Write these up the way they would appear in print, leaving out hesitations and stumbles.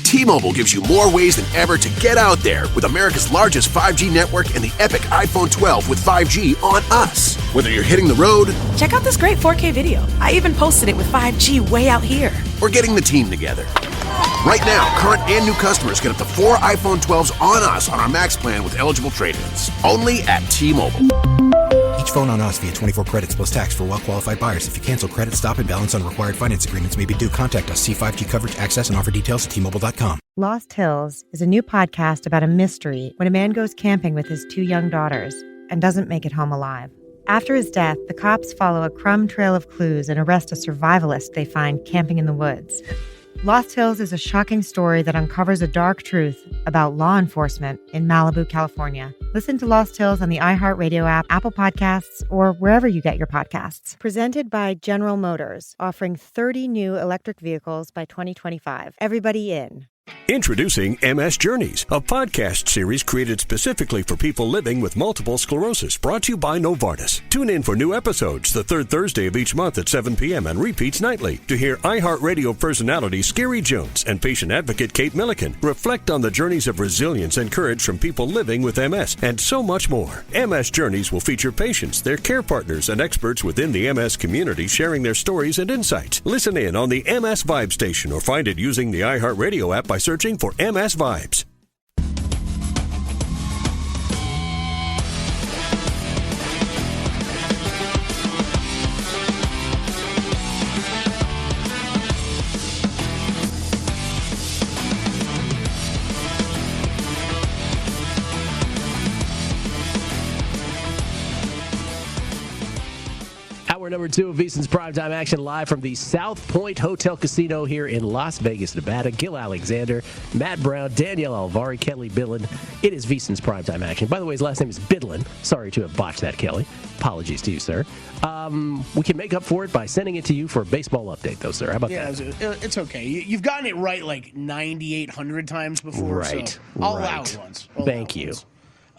T-Mobile gives you more ways than ever to get out there with America's largest 5G network and the epic iPhone 12 with 5G on us. Whether you're hitting the road, check out this great 4K video. I even posted it with 5G way out here. Or getting the team together. Right now, current and new customers get up to 4 iPhone 12s on us on our Max plan with eligible trade-ins. Only at T-Mobile. Each phone on us via 24 credits plus tax for well-qualified buyers. If you cancel credit, stop, and balance on required finance agreements may be due. Contact us. See 5G coverage, access, and offer details at T-Mobile.com. Lost Hills is a new podcast about a mystery when a man goes camping with his 2 young daughters and doesn't make it home alive. After his death, the cops follow a crumb trail of clues and arrest a survivalist they find camping in the woods. Lost Hills is a shocking story that uncovers a dark truth about law enforcement in Malibu, California. Listen to Lost Hills on the iHeartRadio app, Apple Podcasts, or wherever you get your podcasts. Presented by General Motors, offering 30 new electric vehicles by 2025. Everybody in. Introducing MS Journeys, a podcast series created specifically for people living with multiple sclerosis, brought to you by Novartis. Tune in for new episodes the third Thursday of each month at 7 p.m. and repeats nightly to hear iHeartRadio personality Scary Jones and patient advocate Kate Milliken reflect on the journeys of resilience and courage from people living with MS and so much more. MS Journeys will feature patients, their care partners, and experts within the MS community sharing their stories and insights. Listen in on the MS Vibe station or find it using the iHeartRadio app by searching for MS Vibes. Hour number 2 of VSiN's Primetime Action, live from the South Point Hotel Casino here in Las Vegas, Nevada. Gil Alexander, Matt Brown, Danielle Alvari, Kelly Bidlin. It is VSiN's Primetime Action. By the way, his last name is Bidlin. Sorry to have botched that, Kelly. Apologies to you, sir. We can make up for it by sending it to you for a baseball update, though, sir. How about that? Yeah, it's okay. You've gotten it right like 9,800 times before, right, so I'll allow it once. Thank you.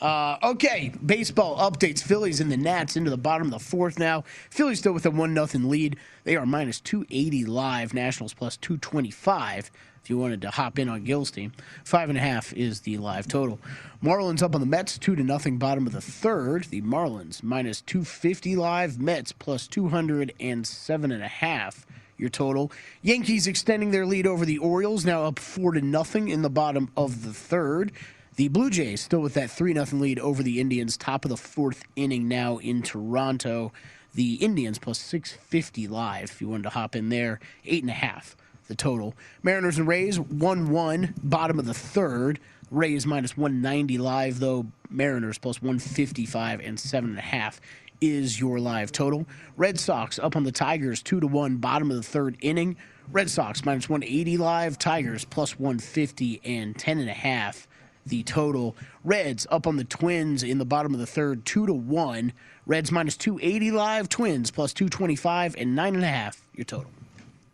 Okay, baseball updates. Phillies and the Nats into the bottom of the 4th now. Phillies still with a 1-0 lead. They are minus 280 live. Nationals plus 225 if you wanted to hop in on Gil's team. 5.5 is the live total. Marlins up on the Mets, 2-0 bottom of the 3rd. The Marlins minus 250 live. Mets plus 207.5. Your total. Yankees extending their lead over the Orioles, now up 4-0 in the bottom of the 3rd. The Blue Jays still with that 3-0 lead over the Indians, top of the 4th inning now in Toronto. The Indians plus 650 live, if you wanted to hop in there. 8.5 the total. Mariners and Rays 1-1, bottom of the 3rd. Rays minus 190 live, though. Mariners plus 155 and 7.5 is your live total. Red Sox up on the Tigers 2-1, bottom of the 3rd inning. Red Sox minus 180 live, Tigers plus 150 and 10.5. The total. Reds up on the Twins in the bottom of the 3rd, 2-1. Reds minus 280 live, Twins plus 225 and 9.5. Your total.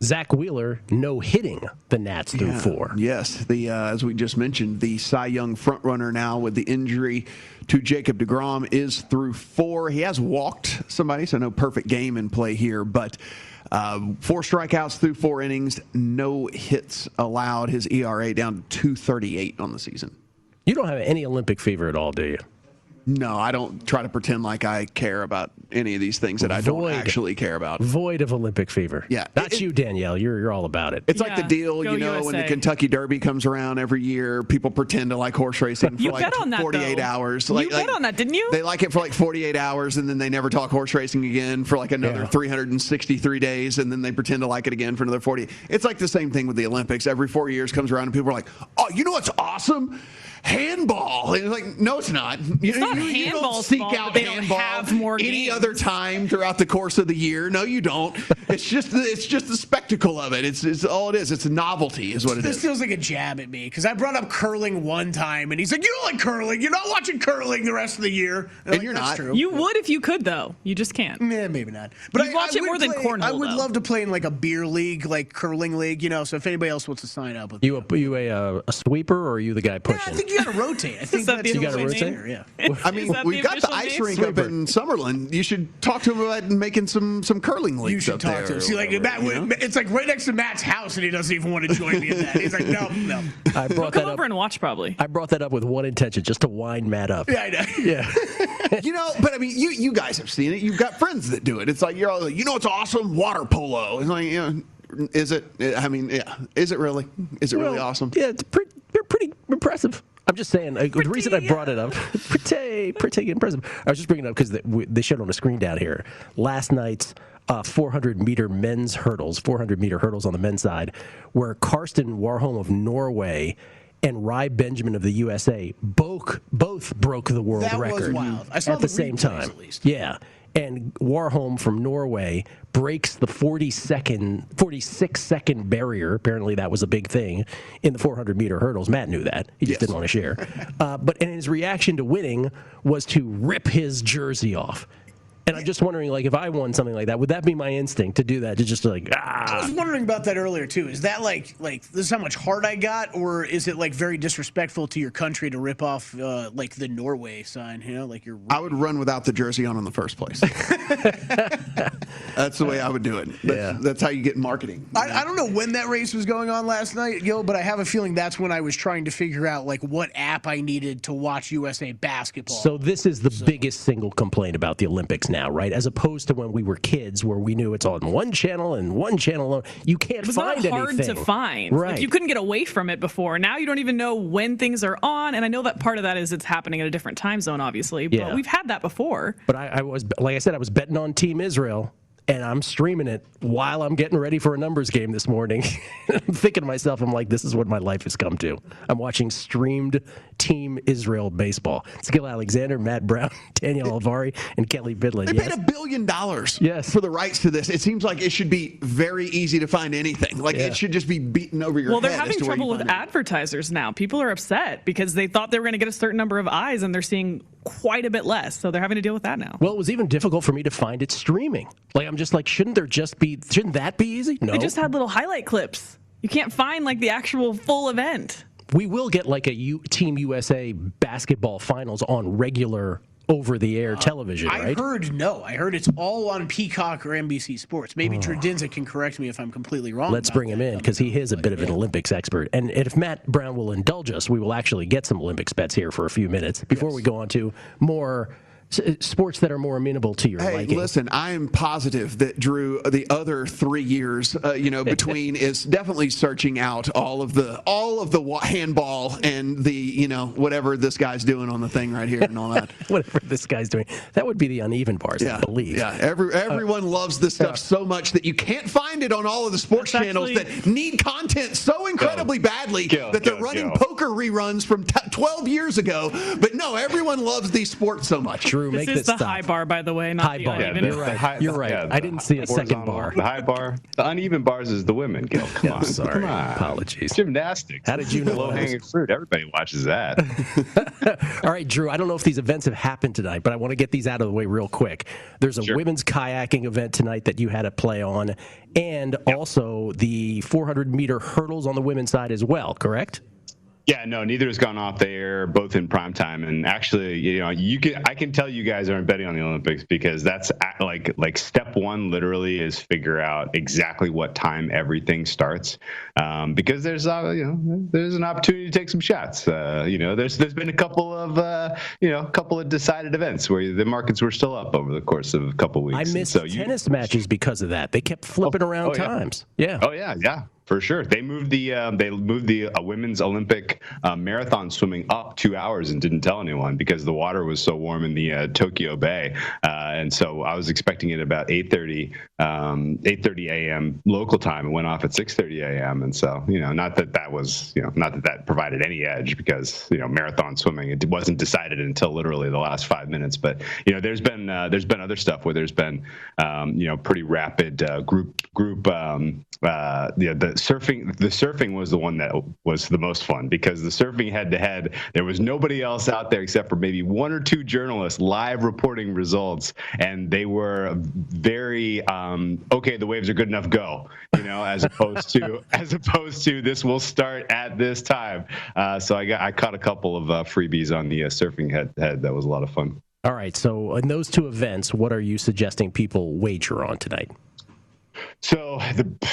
Zach Wheeler no-hitting the Nats through 4. Yes, as we just mentioned, the Cy Young frontrunner now with the injury to Jacob deGrom is through 4. He has walked somebody, so no perfect game in play here, but 4 strikeouts through 4 innings, no hits allowed. His ERA down to 2.38 on the season. You don't have any Olympic fever at all, do you? No, I don't try to pretend like I care about any of these things that I don't actually care about. Void of Olympic fever. Yeah. That's you, Danielle. You're all about it. It's like the deal, when the Kentucky Derby comes around every year, people pretend to like horse racing for like 48 hours. You bet on that, didn't you? They like it for like 48 hours, and then they never talk horse racing again for like another 363 days, and then they pretend to like it again for another 40. It's like the same thing with the Olympics. Every 4 years comes around, and people are like, oh, you know what's awesome? Handball. And it's like, no, it's not. You don't seek out handball any other time throughout the course of the year. No, you don't. It's just the spectacle of it. It's all it is. It's a novelty, is what it is. This feels like a jab at me because I brought up curling one time, and he's like, "You don't like curling. You're not watching curling the rest of the year." And you're not. True. You would if you could, though. You just can't. Yeah, maybe not. But I watch it more than cornhole. I would love to play in like a beer league, like curling league. So if anybody else wants to sign up with you a sweeper, or are you the guy pushing? Yeah, I think you got to rotate. I think that's you got to rotate. Yeah. I mean, we've got the ice rink up in Summerlin. You should talk to him about making some curling leagues. You should up talk there to him. See, like Matt, it's like right next to Matt's house, and he doesn't even want to join me in that. He's like, no. I brought Come over and watch, probably. I brought that up with one intention, just to wind Matt up. Yeah, I know. Yeah. But I mean, you guys have seen it. You've got friends that do it. It's like, you're all like, it's awesome, water polo. It's like, is it? I mean, yeah. Is it really? Is it really awesome? Yeah, it's pretty impressive. I'm just saying, the reason I brought it up, pretty impressive. I was just bringing it up because they showed on the screen down here last night's 400-meter men's hurdles, 400-meter hurdles on the men's side, where Karsten Warholm of Norway and Rai Benjamin of the USA both broke the world record. That was wild. I saw at the same time. At least. Yeah. And Warholm from Norway breaks the 46-second barrier. Apparently that was a big thing in the 400-meter hurdles. Matt knew that. He just didn't want to share. But his reaction to winning was to rip his jersey off. And I'm just wondering, like, if I won something like that, would that be my instinct to do that? To just like, I was wondering about that earlier too. Is that like this is how much heart I got, or is it like very disrespectful to your country to rip off like the Norway sign? Like you're. I would run without the jersey on in the first place. That's the way I would do it. That's how you get marketing. I don't know when that race was going on last night, Gil, but I have a feeling that's when I was trying to figure out like what app I needed to watch USA basketball. So this is the biggest single complaint about the Olympics now, right? As opposed to when we were kids, where we knew it's on one channel and one channel alone. You can't find anything. It was not hard to find. Right. Like, you couldn't get away from it before. Now you don't even know when things are on. And I know that part of that is it's happening at a different time zone, obviously. But we've had that before. But I was, like I said, I was betting on Team Israel. And I'm streaming it while I'm getting ready for a numbers game this morning. I'm thinking to myself, I'm like, this is what my life has come to. I'm watching streamed Team Israel baseball. It's Gil Alexander, Matt Brown, Danielle Alvari, and Kelly Bidlin. They paid $1 billion for the rights to this. It seems like it should be very easy to find anything. Like it should just be beaten over your head. Well, they're having trouble with advertisers now. People are upset because they thought they were going to get a certain number of eyes, and they're seeing quite a bit less. So they're having to deal with that now. Well, it was even difficult for me to find it streaming. Like, I'm just like, shouldn't that be easy? No. They just had little highlight clips. You can't find like the actual full event. We will get like a Team USA basketball finals on regular over-the-air television, right? I heard it's all on Peacock or NBC Sports. Maybe Tredinza can correct me if I'm completely wrong. Let's bring him in because he is a bit of an Olympics expert. And if Matt Brown will indulge us, we will actually get some Olympics bets here for a few minutes before we go on to more sports that are more amenable to your liking. Listen, I am positive that Drew, the other 3 years, between is definitely searching out all of the handball and the whatever this guy's doing on the thing right here and all that. Whatever this guy's doing, that would be the uneven bars, I believe. Yeah, everyone loves this stuff so much that you can't find it on all of the sports channels that need content so incredibly badly that they're running poker reruns from 12 years ago. But no, everyone loves these sports so much. Drew, this is the high bar, by the way, not high the bar. uneven. You're right. I didn't see a second bar. The high bar. The uneven bars is the women, Gil. Come on. Sorry. Come on. Apologies. Gymnastics. How did you know? Low-hanging fruit. Everybody watches that. All right, Drew, I don't know if these events have happened tonight, but I want to get these out of the way real quick. There's a women's kayaking event tonight that you had a play on, and also the 400-meter hurdles on the women's side as well, correct? Yeah, no, neither has gone off the air, both in prime time. And actually, I can tell you guys aren't betting on the Olympics because that's like step one literally is figure out exactly what time everything starts. Because there's an opportunity to take some shots. There's been a couple of decided events where the markets were still up over the course of a couple of weeks. I missed tennis matches because of that. They kept flipping around times. Yeah. Oh yeah. For sure, they moved the women's Olympic marathon swimming up 2 hours and didn't tell anyone because the water was so warm in the Tokyo Bay, and so I was expecting it about 8:30 a.m. local time. It went off at 6:30 a.m. and so not that provided any edge because marathon swimming it wasn't decided until literally the last 5 minutes. But there's been other stuff where there's been pretty rapid group. The surfing was the one that was the most fun because the surfing head-to-head, there was nobody else out there except for maybe one or two journalists live reporting results and they were very okay. The waves are good enough. Go, as opposed to this will start at this time. So I caught a couple of freebies on the surfing head. That was a lot of fun. All right. So in those two events, what are you suggesting people wager on tonight? So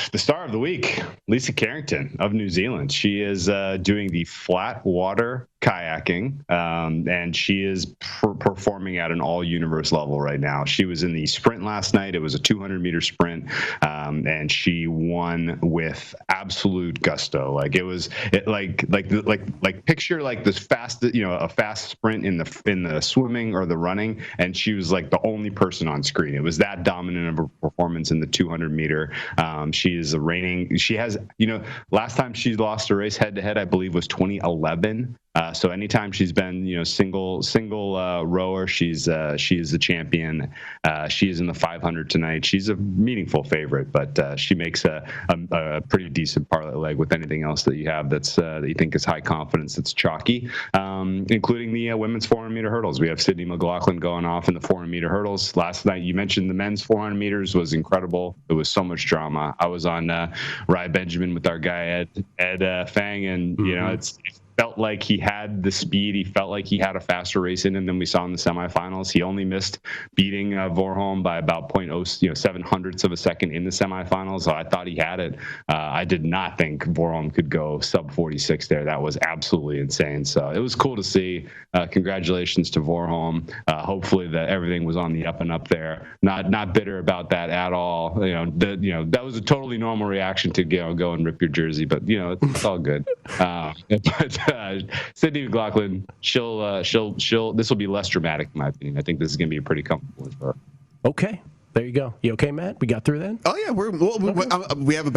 the star of the week, Lisa Carrington of New Zealand. She is doing the flat water kayaking, and she is performing at an all-universe level right now. She was in the sprint last night. It was a 200-meter sprint, and she won with absolute gusto. Like picture like this fast, a fast sprint in the swimming or the running, and she was like the only person on screen. It was that dominant of a performance in the 200-meter. She is she has, last time she lost a race head-to-head, I believe, was 2011. So anytime she's been, single rower, she is the champion. She is in the 500 tonight. She's a meaningful favorite, but she makes a pretty decent parlay leg with anything else that you have that you think is high confidence, that's chalky, including the women's 400-meter hurdles. We have Sydney McLaughlin going off in the 400-meter hurdles. Last night, you mentioned the men's 400 meters was incredible. It was so much drama. I was on Rye Benjamin with our guy Ed Fang, and it's felt like he had the speed. He felt like he had a faster race in him than we saw in the semifinals. He only missed beating Vorholm by about 7 hundredths of a second in the semifinals. So I thought he had it. I did not think Vorholm could go sub 46 there. That was absolutely insane. So it was cool to see. Congratulations to Vorholm. Hopefully that everything was on the up and up there. Not bitter about that at all. That was a totally normal reaction to go and rip your jersey, but it's all good. But Sydney McLaughlin, she'll. This will be less dramatic, in my opinion. I think this is going to be pretty comfortable for her. Okay, there you go. You okay, Matt? We got through then? Oh yeah, we have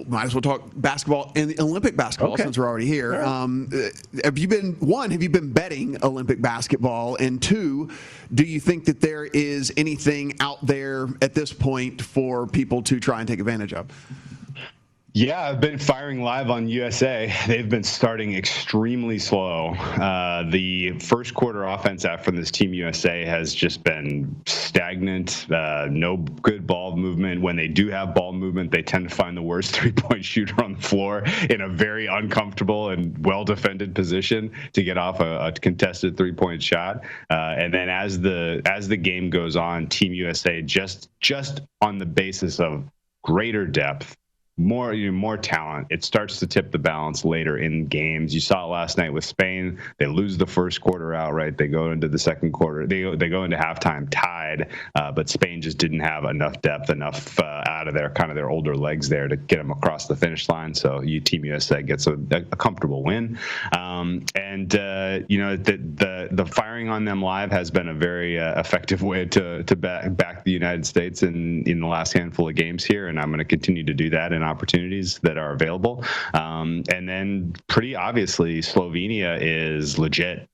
might as well talk basketball and the Olympic basketball since we're already here. Right. Have you been betting Olympic basketball, and two, do you think that there is anything out there at this point for people to try and take advantage of? Yeah, I've been firing live on USA. They've been starting extremely slow. The first quarter offense from this Team USA has just been stagnant. No good ball movement. When they do have ball movement, they tend to find the worst three-point shooter on the floor in a very uncomfortable and well-defended position to get off a contested three-point shot. And then as the game goes on, Team USA just on the basis of greater depth, more talent, it starts to tip the balance later in games. You saw it last night with Spain. They lose the first quarter outright. They go into the second quarter. They go into halftime tied, but Spain just didn't have enough depth, out of their older legs there to get them across the finish line. So Team USA gets a comfortable win. The firing on them live has been a very effective way to back the United States in the last handful of games here, and I'm going to continue to do that in opportunities that are available. And then pretty obviously Slovenia is legit.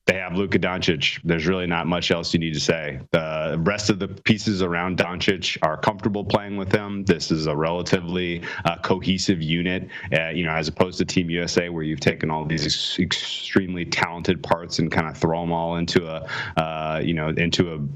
They have Luka Doncic. There's really not much else you need to say. The rest of the pieces around Doncic are comfortable playing with him. This is a relatively cohesive unit, as opposed to Team USA, where you've taken all these extremely talented parts and kind of throw them all into a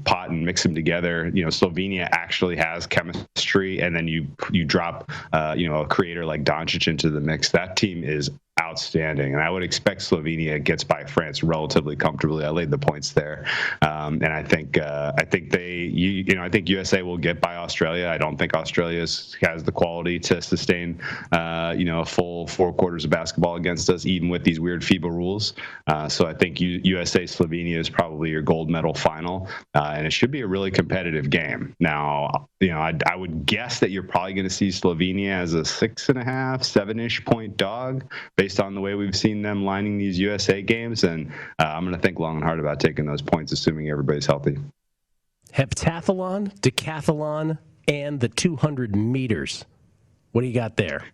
pot and mix them together. Slovenia actually has chemistry, and then you drop a creator like Doncic into the mix. That team is outstanding, and I would expect Slovenia gets by France relatively comfortably. I laid the points there, and I think USA will get by Australia. I don't think Australia has the quality to sustain a full 4 quarters of basketball against us, even with these weird FIBA rules. So I think USA Slovenia is probably your gold medal final, and it should be a really competitive game. Now, I would guess that you're probably going to see Slovenia as a 6.5, 7-ish point dog, based on the way we've seen them lining these USA games. And I'm going to think long and hard about taking those points, assuming everybody's healthy. Heptathlon, decathlon, and the 200 meters. What do you got there?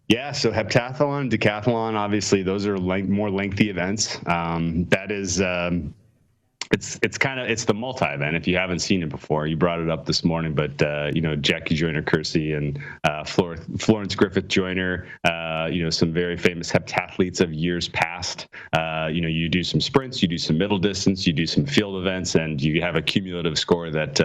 Yeah, so heptathlon, decathlon, obviously those are more lengthy events. That is it's the multi-event. If you haven't seen it before, you brought it up this morning, but Jackie Joyner-Kersee and Florence Griffith Joyner, some very famous heptathletes of years past. You do some sprints, you do some middle distance, you do some field events, and you have a cumulative score that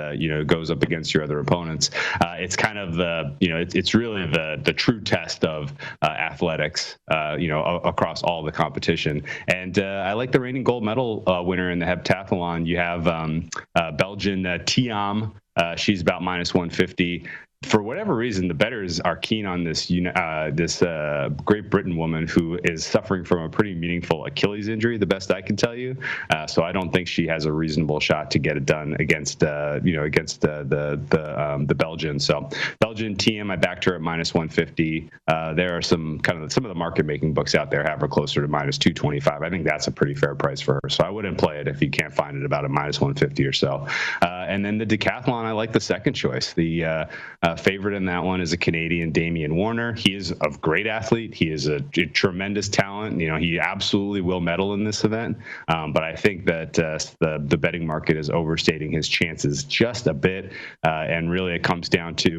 goes up against your other opponents. It's kind of it's really the true test of athletics, across all the competition. And I like the reigning gold medal winner in the heptathlon. You have Belgian Thiam. She's about -150. For whatever reason, the bettors are keen on this Great Britain woman who is suffering from a pretty meaningful Achilles injury, the best I can tell you. So I don't think she has a reasonable shot to get it done against the Belgian. So Belgian team, I backed her at -150. There are some of the market making books out there have her closer to -225. I think that's a pretty fair price for her. So I wouldn't play it if you can't find it about a -150 or so. And then the decathlon, I like the second choice. The favorite in that one is a Canadian, Damian Warner. He is a great athlete. He is a tremendous talent. He absolutely will medal in this event. But I think that the betting market is overstating his chances just a bit. And really it comes down to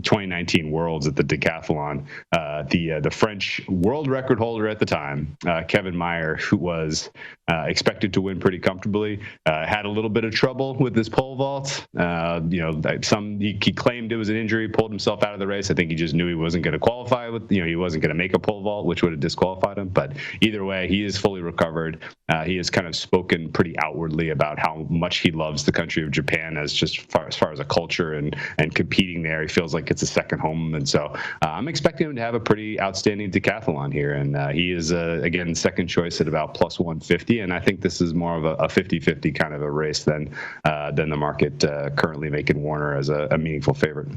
2019 Worlds at the decathlon. The French world record holder at the time, Kevin Meyer, who was expected to win pretty comfortably, had a little bit of trouble with his pole vault. He claimed it was an injury, pulled himself out of the race. I think he just knew he wasn't going to qualify he wasn't going to make a pole vault, which would have disqualified him. But either way, he is fully recovered. He has kind of spoken pretty outwardly about how much he loves the country of Japan as far as a culture and competing there. He feels like it's a second home. And so I'm expecting him to have a pretty outstanding decathlon here. And he is, again, second choice at about +150. And I think this is more of a 50-50 kind of a race than the market currently making Warner as a meaningful favorite.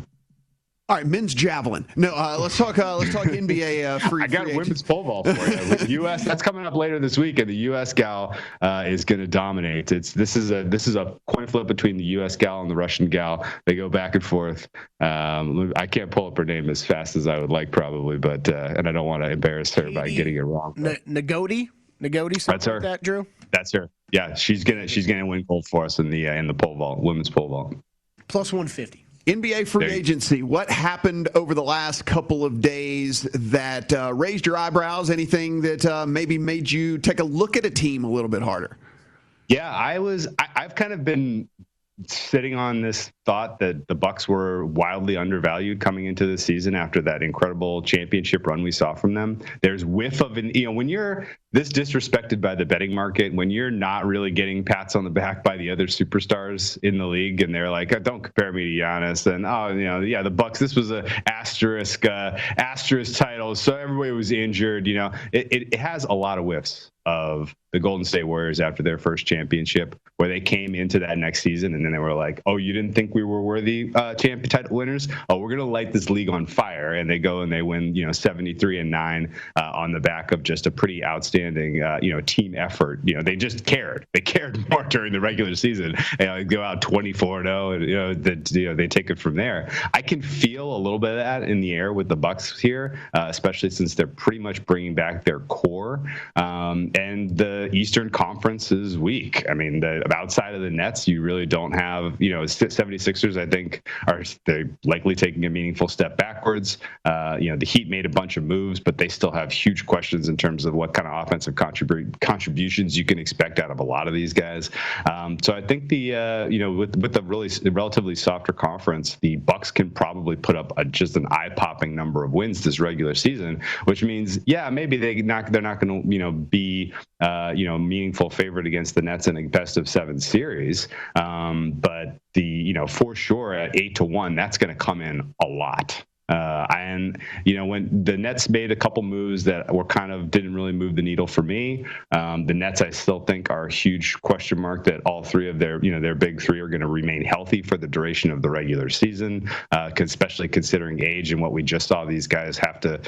All right, men's javelin. No, let's talk NBA free. I got women's pole vault for you. With U.S. that's coming up later this week, and the U.S. gal is going to dominate. This is a coin flip between the U.S. gal and the Russian gal. They go back and forth. I can't pull up her name as fast as I would like, probably, but and I don't want to embarrass her by getting it wrong. Nagodi, that's her. Like that, Drew. That's her. Yeah, she's gonna win gold for us in the pole vault, women's pole vault. +150. NBA free agency. What happened over the last couple of days that raised your eyebrows? Anything that maybe made you take a look at a team a little bit harder? Yeah, I've kind of been sitting on this thought that the Bucks were wildly undervalued coming into the season after that incredible championship run we saw from them. There's whiff of when you're this disrespected by the betting market, when you're not really getting pats on the back by the other superstars in the league, and they're like, don't compare me to Giannis, and the Bucks, this was a asterisk title, so everybody was injured. It has a lot of whiffs of the Golden State Warriors after their first championship, where they came into that next season and then they were like, oh, you didn't think we were worthy champion title winners? Oh, we're going to light this league on fire. And they go and they win, 73-9 on the back of just a pretty outstanding, team effort. They just cared. They cared more during the regular season. They go out 24-0 and, they take it from there. I can feel a little bit of that in the air with the Bucks here, especially since they're pretty much bringing back their core. And the Eastern Conference is weak. I mean, outside of the Nets, you really don't have, 76ers, I think, they're likely taking a meaningful step backwards. The Heat made a bunch of moves, but they still have huge questions in terms of what kind of offensive contributions you can expect out of a lot of these guys. So I think with the relatively softer conference, the Bucks can probably put up just an eye-popping number of wins this regular season, which means, maybe they're not going to, be meaningful favorite against the Nets in a best-of-7 series. But for sure at 8-1, that's going to come in a lot. When the Nets made a couple moves that were didn't really move the needle for me. The Nets, I still think, are a huge question mark that all three of their big three are going to remain healthy for the duration of the regular season, especially considering age and what we just saw these guys have to,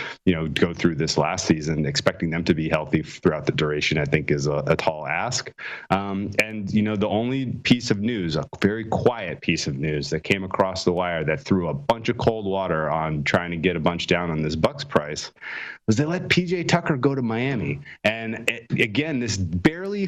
go through this last season. Expecting them to be healthy throughout the duration, I think, is a tall ask. The only piece of news, a very quiet piece of news that came across the wire that threw a bunch of cold water on on trying to get a bunch down on this Bucks price was they let PJ Tucker go to Miami. And again, this barely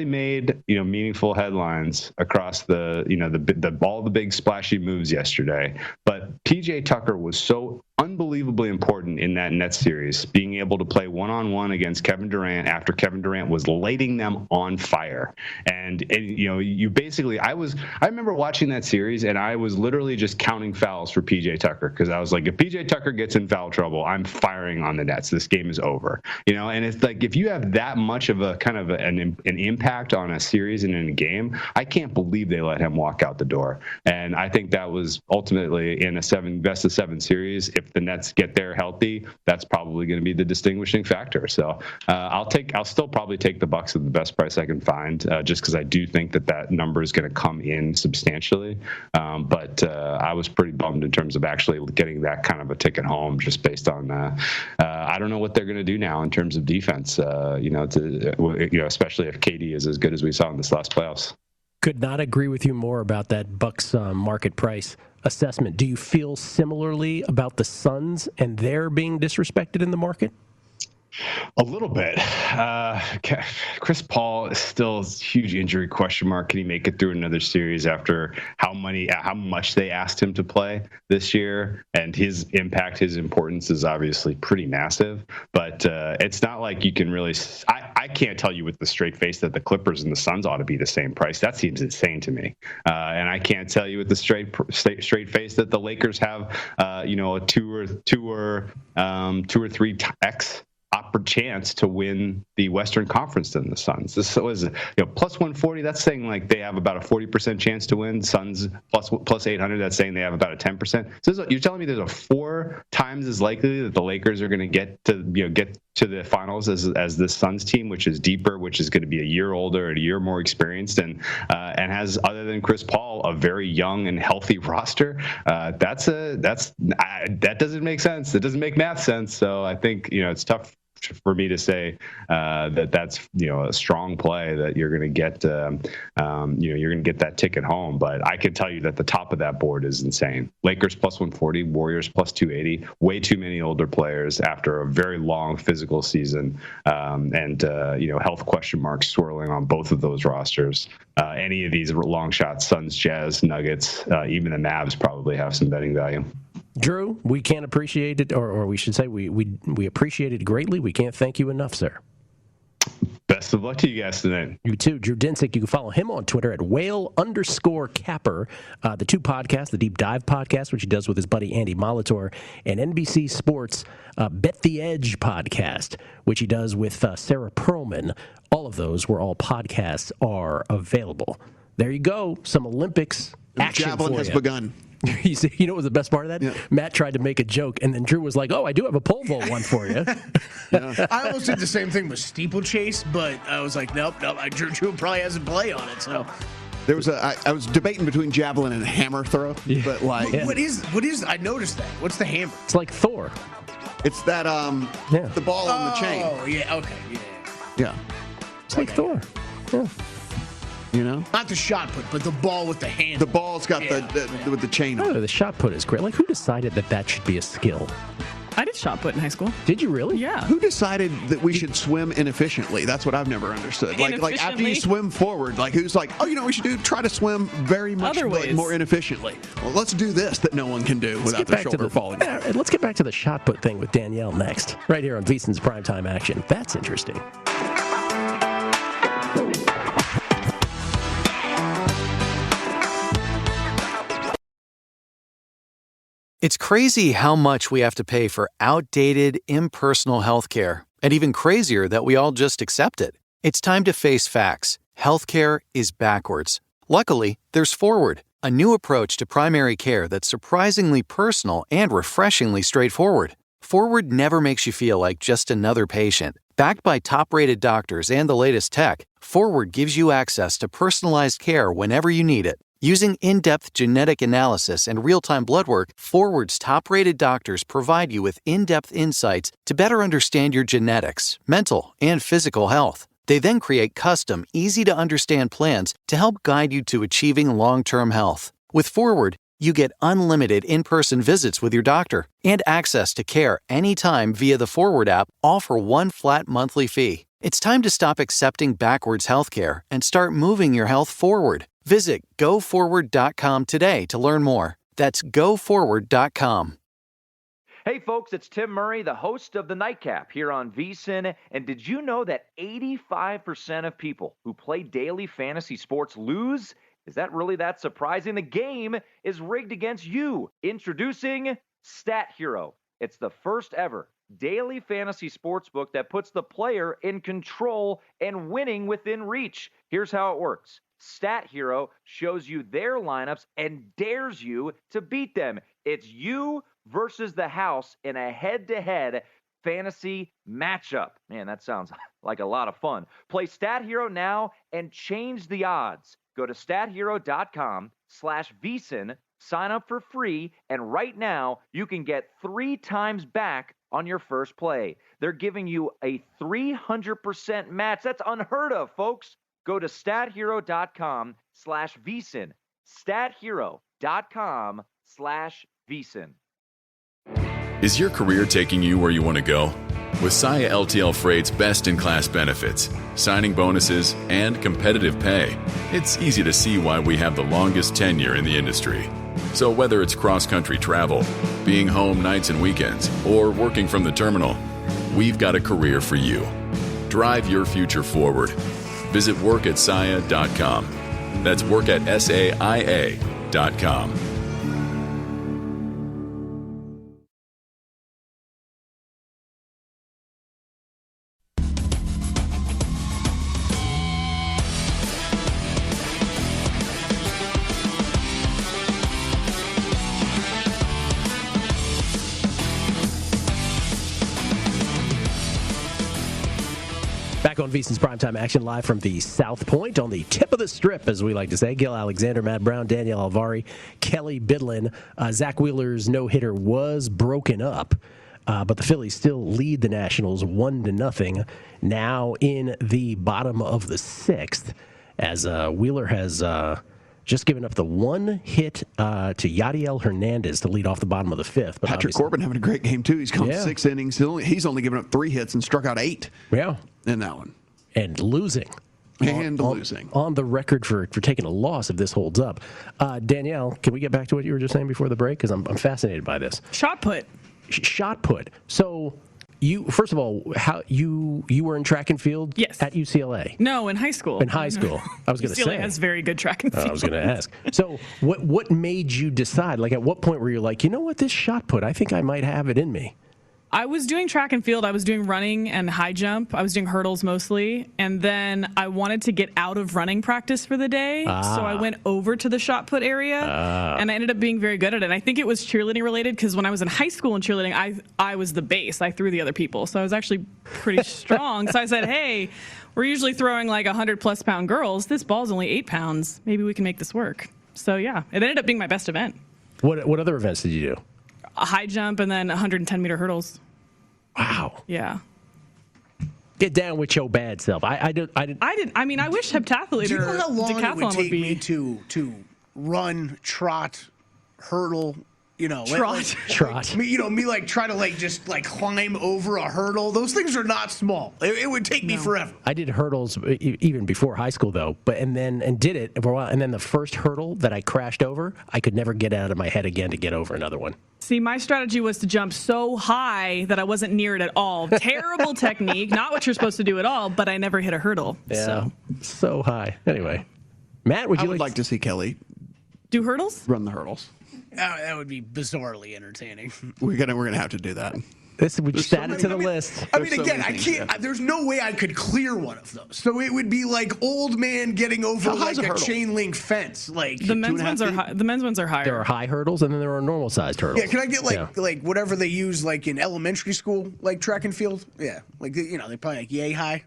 made, meaningful headlines across all the big splashy moves yesterday. But PJ Tucker was so unbelievably important in that Nets series, being able to play one-on-one against Kevin Durant after Kevin Durant was lighting them on fire. And you basically, I remember watching that series and I was literally just counting fouls for PJ Tucker, because I was like, if PJ Tucker gets in foul trouble, I'm firing on the Nets. This game is over. And it's like, if you have that much of a kind of an impact on a series and in a game, I can't believe they let him walk out the door. And I think that was ultimately in a best of 7 series. If the Nets get there healthy, that's probably going to be the distinguishing factor. So I'll still probably take the Bucks at the best price I can find, just because I do think that number is going to come in substantially. But I was pretty bummed in terms of actually getting that kind of a ticket home, just based on I don't know what they're going to do now in terms of defense. Especially if KD is as good as we saw in this last playoffs. Could not agree with you more about that Bucks market price assessment. Do you feel similarly about the Suns and their being disrespected in the market? A little bit. Chris Paul is still a huge injury question mark. Can he make it through another series after how much they asked him to play this year? And his impact, his importance is obviously pretty massive. But it's not like you can really. I can't tell you with the straight face that the Clippers and the Suns ought to be the same price. That seems insane to me. And I can't tell you with the straight face that the Lakers have a 2 or 3x chance to win the Western Conference than the Suns. This was plus 140. That's saying like they have about a 40% chance to win. Suns plus 800. That's saying they have about a 10%. So you're telling me there's a 4 times as likely that the Lakers are going to get to the finals as this Suns team, which is deeper, which is going to be a year older and a year more experienced, and has, other than Chris Paul, a very young and healthy roster. That doesn't make sense. It doesn't make math sense. So I think it's tough for me to say that's a strong play that you're going to get you're going to get that ticket home. But I can tell you that the top of that board is insane. Lakers plus 140, Warriors plus 280. Way too many older players after a very long physical season, and health question marks swirling on both of those rosters. Any of these long shots, Suns, Jazz, Nuggets, even the Mavs probably have some betting value. Drew, we can't appreciate it, or we should say we appreciate it greatly. We can't thank you enough, sir. Best of luck to you guys tonight. You too. Drew Dinsick, you can follow him on Twitter at whale_capper. The 2 podcasts, the Deep Dive podcast, which he does with his buddy Andy Molitor, and NBC Sports Bet the Edge podcast, which he does with Sarah Perlman. All of those, where all podcasts are available. There you go. Some Olympics action Javelin for has you. begun. You know what was the best part of that? Yeah. Matt tried to make a joke, and then Drew was like, "Oh, I do have a pole vault one for you." I almost did the same thing with steeplechase, but I was like, nope. Drew probably has a play on it. So there was I was debating between javelin and hammer throw, but like, what is? I noticed that. What's the hammer? It's like Thor. It's that the ball on the chain. Oh yeah, okay, yeah. It's like Thor. Yeah. Not the shot put, but the ball with the hand. The ball's got with the chain on. Oh, the shot put is great. Like, who decided that should be a skill? I did shot put in high school. Did you really? Yeah. Who decided that we should swim inefficiently? That's what I've never understood. Like after you swim forward, like who's like, oh, we should try to swim very much more inefficiently. Well, let's do this that no one can do without their shoulder falling. Yeah, let's get back to the shot put thing with Danielle next, right here on VSiN's Primetime Action. That's interesting. It's crazy how much we have to pay for outdated, impersonal healthcare, and even crazier that we all just accept it. It's time to face facts. Healthcare is backwards. Luckily, there's Forward, a new approach to primary care that's surprisingly personal and refreshingly straightforward. Forward never makes you feel like just another patient. Backed by top-rated doctors and the latest tech, Forward gives you access to personalized care whenever you need it. Using in-depth genetic analysis and real-time blood work, Forward's top-rated doctors provide you with in-depth insights to better understand your genetics, mental, and physical health. They then create custom, easy-to-understand plans to help guide you to achieving long-term health. With Forward, you get unlimited in-person visits with your doctor and access to care anytime via the Forward app, all for one flat monthly fee. It's time to stop accepting backwards healthcare and start moving your health forward. Visit GoForward.com today to learn more. That's GoForward.com. Hey folks, it's Tim Murray, the host of The Nightcap here on VSiN. And did you know that 85% of people who play daily fantasy sports lose? Is that really that surprising? The game is rigged against you. Introducing Stat Hero. It's the first ever daily fantasy sportsbook that puts the player in control and winning within reach. Here's how it works. Stat Hero shows you their lineups and dares you to beat them. It's you versus the house in a head-to-head fantasy matchup. Man, that sounds like a lot of fun. Play Stat Hero now and change the odds. Go to stathero.com/VSiN, sign up for free, and right now you can get 3 times back on your first play. They're giving you a 300% match. That's unheard of, folks. Go to stathero.com/VSiN. stathero.com/VSiN. Is your career taking you where you want to go? With Saia LTL Freight's best-in-class benefits, signing bonuses, and competitive pay, it's easy to see why we have the longest tenure in the industry. So whether it's cross-country travel, being home nights and weekends, or working from the terminal, we've got a career for you. Drive your future forward. Visit workatsaia.com. That's workatsaia.com. Back on VSiN's Primetime Action, live from the South Point on the tip of the strip, as we like to say. Gil Alexander, Matt Brown, Danielle Alvari, Kelly Bidlin. Zach Wheeler's no-hitter was broken up, but the Phillies still lead the Nationals 1-0. Now in the bottom of the 6th, as Wheeler has just given up the one hit to Yadiel Hernandez to lead off the bottom of the 5th. But Patrick Corbin having a great game, too. He's gone 6 innings. He's only given up 3 hits and struck out 8 in that one. And losing. On the record for taking a loss if this holds up. Danielle, can we get back to what you were just saying before the break? Because I'm fascinated by this. Shot put. Shot put. So you, first of all, how you were in track and field at UCLA? No, in high school. In high school. I was going to say. UCLA has very good track and field. I was going to ask. So what made you decide? Like, at what point were you like, you know what, this shot put, I think I might have it in me? I was doing track and field. I was doing running and high jump. I was doing hurdles mostly. And then I wanted to get out of running practice for the day. So I went over to the shot put area and I ended up being very good at it. And I think it was cheerleading related because when I was in high school in cheerleading, I was the base. I threw the other people. So I was actually pretty strong. So I said, hey, we're usually throwing like 100+ pound girls. This ball's only 8 pounds. Maybe we can make this work. So yeah, it ended up being my best event. What other events did you do? A high jump and then 110-meter hurdles. Wow. Yeah. Get down with your bad self. I mean, I wish heptathlete Do you know or how long decathlon it would take be me to run, trot, hurdle? You know, trot. Me like try to just climb over a hurdle. Those things are not small. It would take me forever. I did hurdles even before high school though, and did it for a while. And then the first hurdle that I crashed over, I could never get out of my head again to get over another one. See, my strategy was to jump so high that I wasn't near it at all. Terrible technique, not what you're supposed to do at all. But I never hit a hurdle. Yeah, so high. Anyway, Matt, would you like to see Kelly do hurdles? Run the hurdles. That would be bizarrely entertaining. We're gonna have to do that. This would just add it to the list. I mean, again, I can't. There's no way I could clear one of those. So it would be like old man getting over a chain link fence. Like the men's ones are high, the men's ones are higher. There are high hurdles, and then there are normal sized hurdles. Yeah, can I get like whatever they use like in elementary school, like track and field? Yeah, like they probably yay high.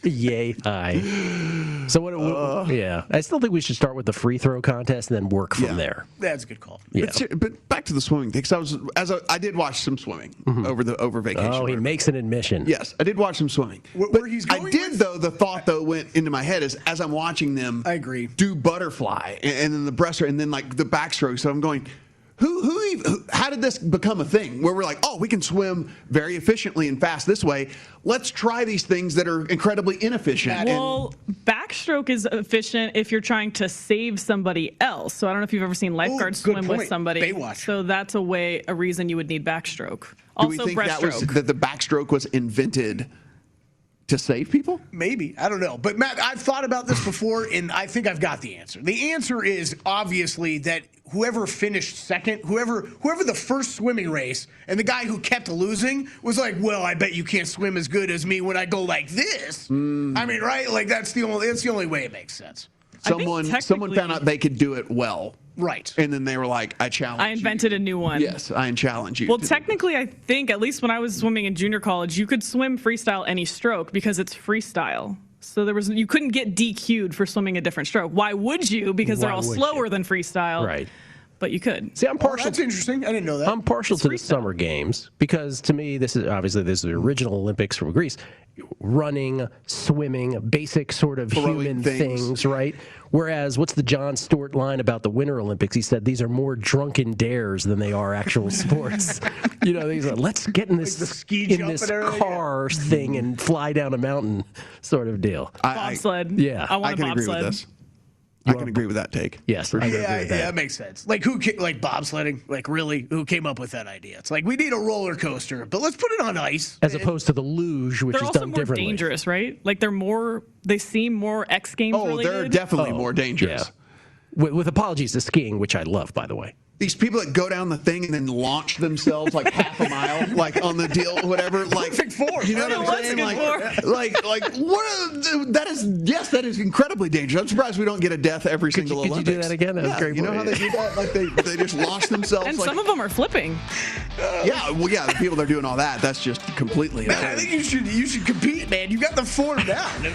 Yay high. So what? Yeah, I still think we should start with the free throw contest and then work from there. That's a good call. Yeah. But back to the swimming thing. Because I did watch some swimming over vacation. Oh, he makes an admission. Yes, I did watch some swimming. Where he's going I did though. The thought though went into my head as I'm watching them. I agree. Do butterfly and then the breaststroke and then like the backstroke. So I'm going. How did this become a thing where we're like, oh, we can swim very efficiently and fast this way. Let's try these things that are incredibly inefficient. Well, backstroke is efficient if you're trying to save somebody else. So I don't know if you've ever seen lifeguards swim with somebody. Baywatch. So that's a reason you would need backstroke. Do Also, we think breaststroke. that the backstroke was invented to save people? Maybe. I don't know. But, Matt, I've thought about this before, and I think I've got the answer. The answer is obviously that whoever finished second, whoever the first swimming race, and the guy who kept losing was like, well, I bet you can't swim as good as me when I go like this. I mean, right? Like, that's the only way it makes sense. Someone found out they could do it well. Right. And then they were like, I challenge you. I invented a new one. Yes, I challenge you. Well, technically, I think, at least when I was swimming in junior college, you could swim freestyle any stroke because it's freestyle. So you couldn't get DQ'd for swimming a different stroke. Why would you? Because they're all slower than freestyle. Right. But you could. See, I'm partial. That's interesting. I didn't know that. I'm partial to the summer games because to me, this is the original Olympics from Greece. Running, swimming, basic sort of human things, right? Whereas, what's the Jon Stewart line about the Winter Olympics? He said these are more drunken dares than they are actual sports. These are, let's get in this car thing and fly down a mountain sort of deal. Bobsled. Yeah. I want I can a agree bobsled. with this. I can agree with that take. Yes, Yeah, that makes sense. Like bobsledding? Like really, who came up with that idea? It's like we need a roller coaster, but let's put it on ice. As opposed to the luge, which They're is also done more differently. dangerous, right? Like they seem more X Games related. They're definitely more dangerous. Yeah. With apologies to skiing, which I love, by the way. These people that go down the thing and then launch themselves like half a mile, like on the deal, whatever. Like, perfect form. You know what I'm saying? Like what? That is incredibly dangerous. I'm surprised we don't get a death every single Olympics. Could you do that again? That was great. You know how they do that? Like they just launch themselves. And like, some of them are flipping. The people that are doing all that, that's just completely. Man, I think you should compete, man. You got the form down.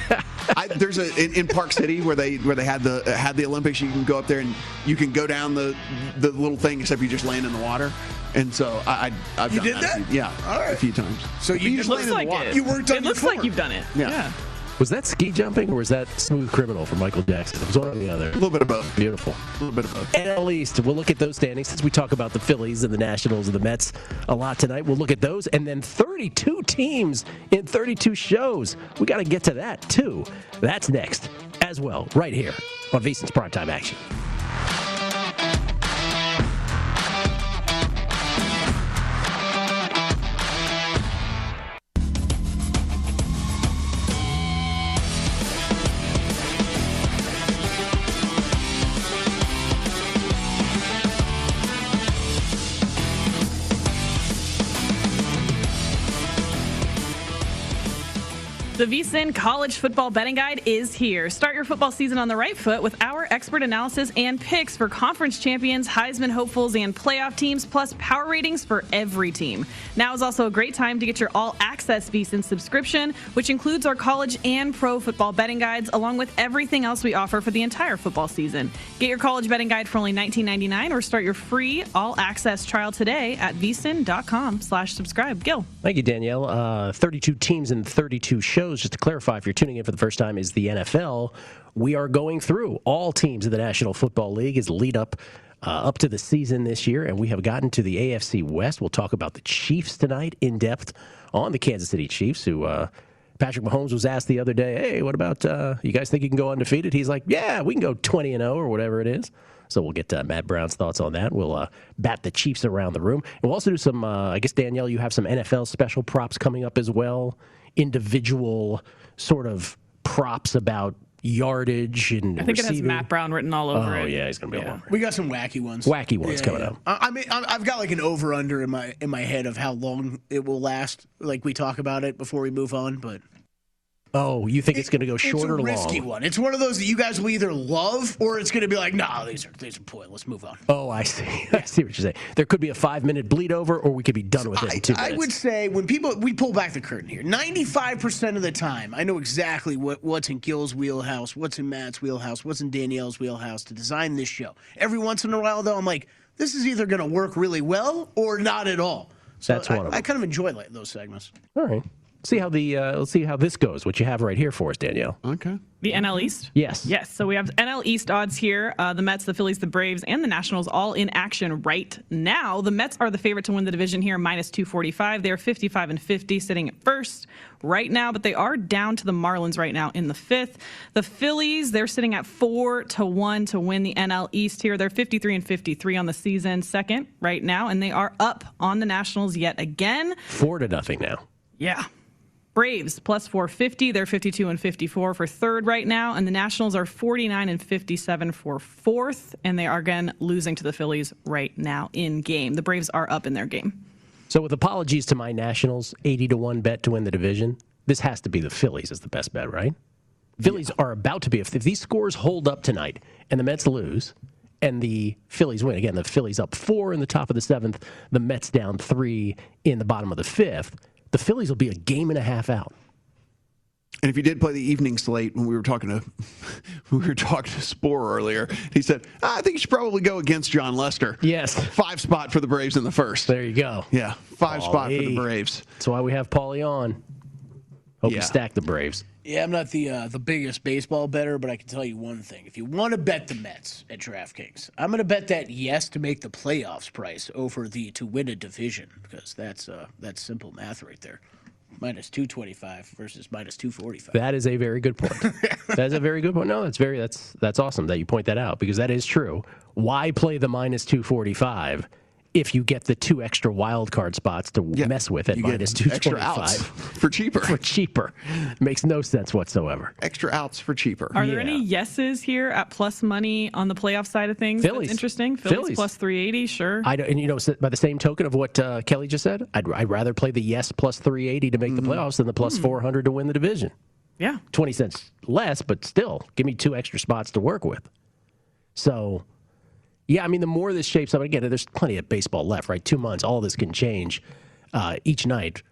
There's in Park City where they had the Olympics. You can go up there and you can go down the little thing, except you just land in the water. And so I've done did that? All right. A few times. So you just land in the water. You worked on it looks like you've done it. Yeah. Was that ski jumping or was that Smooth Criminal from Michael Jackson? It was one or the other. A little bit of both. Beautiful. A little bit of both. And at least we'll look at those standings since we talk about the Phillies and the Nationals and the Mets a lot tonight. We'll look at those and then 32 teams in 32 shows. We got to get to that too. That's next as well, right here on VSiN's Primetime Action. The VSiN College Football Betting Guide is here. Start your football season on the right foot with our expert analysis and picks for conference champions, Heisman hopefuls, and playoff teams, plus power ratings for every team. Now is also a great time to get your all-access VSiN subscription, which includes our college and pro football betting guides, along with everything else we offer for the entire football season. Get your college betting guide for only $19.99 or start your free all-access trial today at vsin.com/subscribe. Gil. Thank you, Danielle. 32 teams and 32 shows. Just to clarify, if you're tuning in for the first time, is the NFL. We are going through all teams in the National Football League as lead up to the season this year, and we have gotten to the AFC West. We'll talk about the Chiefs tonight in depth on the Kansas City Chiefs, who Patrick Mahomes was asked the other day, hey, what about you guys think you can go undefeated? He's like, yeah, we can go 20-0 or whatever it is. So we'll get Matt Brown's thoughts on that. We'll bat the Chiefs around the room. And we'll also do some, I guess, Danielle, you have some NFL special props coming up as well. Individual sort of props about yardage and I think receiving. It has Matt Brown written all over it. Oh, yeah, he's going to be all over it. We got some wacky ones. Coming up. I mean, I've got like an over-under in my head of how long it will last. Like we talk about it before we move on, but Oh, you think it's going to go short or long? It's a risky one. It's one of those that you guys will either love or it's going to be like, nah, these are pointless. Move on. Oh, I see. I see what you're saying. There could be a 5-minute bleed over, or we could be done with it in 2 minutes. I would say when we pull back the curtain here, 95% of the time, I know exactly what's in Gil's wheelhouse, what's in Matt's wheelhouse, what's in Danielle's wheelhouse to design this show. Every once in a while, though, I'm like, this is either going to work really well or not at all. So That's one of them. I kind of enjoy those segments. All right. Let's see how this goes. What you have right here for us, Danielle. Okay. The NL East? Yes. Yes. So we have NL East odds here. The Mets, the Phillies, the Braves, and the Nationals all in action right now. The Mets are the favorite to win the division here, minus 245. They're 55-50, sitting at first right now, but they are down to the Marlins right now in the fifth. The Phillies, they're sitting at 4-1 to win the NL East here. They're 53-53 on the season, second right now, and they are up on the Nationals yet again. 4-0 now. Yeah. Braves plus 450. They're 52-54 for third right now, and the Nationals are 49-57 for fourth, and they are again losing to the Phillies right now in game. The Braves are up in their game. So with apologies to my Nationals, 80-1 bet to win the division, this has to be the Phillies as the best bet, right? Phillies are about to be. If these scores hold up tonight and the Mets lose and the Phillies win, again, the Phillies up 4 in the top of the 7th, the Mets down 3 in the bottom of the 5th, the Phillies will be a game and a half out. And if you did play the evening slate, when we were talking to Sporer earlier, he said, I think you should probably go against John Lester. Yes. 5 spot for the Braves in the first. There you go. Yeah, 5 spot for the Braves. That's why we have Paulie on. Hope you stack the Braves. Yeah, I'm not the biggest baseball bettor, but I can tell you one thing. If you want to bet the Mets at DraftKings, I'm going to bet that yes to make the playoffs price over the to win a division, because that's simple math right there. Minus 225 versus minus 245. That is a very good point. That's a very good point. No, that's awesome that you point that out, because that is true. Why play the minus 245 if you get the 2 extra wild card spots to mess with at minus 225 extra outs for cheaper? For cheaper, makes no sense whatsoever. Extra outs for cheaper. Are there any yeses here at plus money on the playoff side of things? Phillies. That's interesting. Phillies plus 380, sure. And by the same token of what Kelly just said, I'd rather play the yes plus 380 to make the playoffs than the plus 400 to win the division. Yeah. 20 cents less, but still, give me 2 extra spots to work with. So, yeah, I mean, the more this shapes up, again, there's plenty of baseball left, right? 2 months, all this can change. Each night,